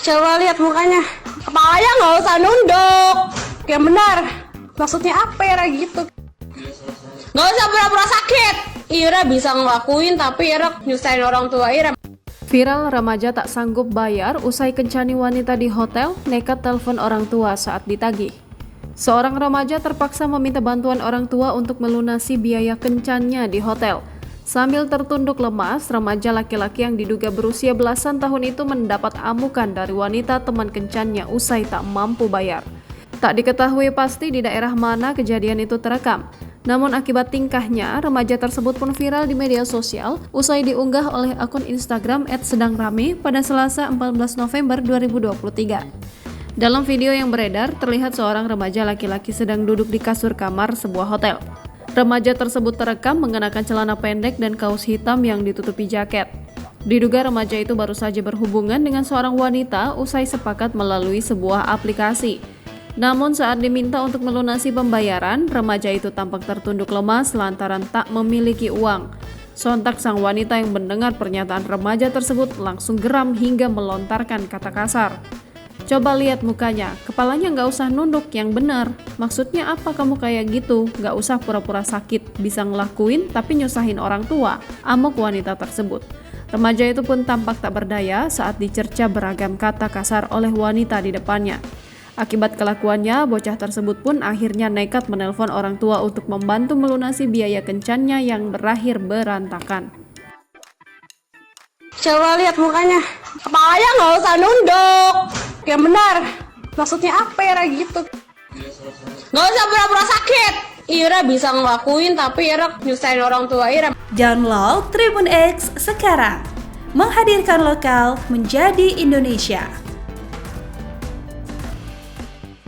Coba lihat mukanya, kepalanya nggak usah nunduk. Yang benar, maksudnya apa ya gitu? Nggak usah pura-pura sakit. Ira bisa ngelakuin tapi Ira nyusahin orang tua Ira. Viral, remaja tak sanggup bayar usai kencani wanita di hotel, nekat telepon orang tua saat ditagih. Seorang remaja terpaksa meminta bantuan orang tua untuk melunasi biaya kencannya di hotel. Sambil tertunduk lemas, remaja laki-laki yang diduga berusia belasan tahun itu mendapat amukan dari wanita teman kencannya usai tak mampu bayar. Tak diketahui pasti di daerah mana kejadian itu terekam. Namun akibat tingkahnya, remaja tersebut pun viral di media sosial usai diunggah oleh akun Instagram @sedangrame pada Selasa 14 November 2023. Dalam video yang beredar, terlihat seorang remaja laki-laki sedang duduk di kasur kamar sebuah hotel. Remaja tersebut terekam mengenakan celana pendek dan kaos hitam yang ditutupi jaket. Diduga remaja itu baru saja berhubungan dengan seorang wanita usai sepakat melalui sebuah aplikasi. Namun saat diminta untuk melunasi pembayaran, remaja itu tampak tertunduk lemas lantaran tak memiliki uang. Sontak sang wanita yang mendengar pernyataan remaja tersebut langsung geram hingga melontarkan kata kasar. Coba lihat mukanya, kepalanya nggak usah nunduk, yang benar. Maksudnya apa kamu kayak gitu? Nggak usah pura-pura sakit, bisa ngelakuin tapi nyusahin orang tua, amuk wanita tersebut. Remaja itu pun tampak tak berdaya saat dicerca beragam kata kasar oleh wanita di depannya. Akibat kelakuannya, bocah tersebut pun akhirnya nekat menelpon orang tua untuk membantu melunasi biaya kencannya yang berakhir berantakan. Coba lihat mukanya, kepalanya nggak usah nunduk. Yang benar, maksudnya apa ya gitu? Nggak usah pura-pura sakit. Ira bisa ngelakuin tapi Ira nyusahin orang tua Ira. Download Tribun X sekarang, menghadirkan lokal menjadi Indonesia.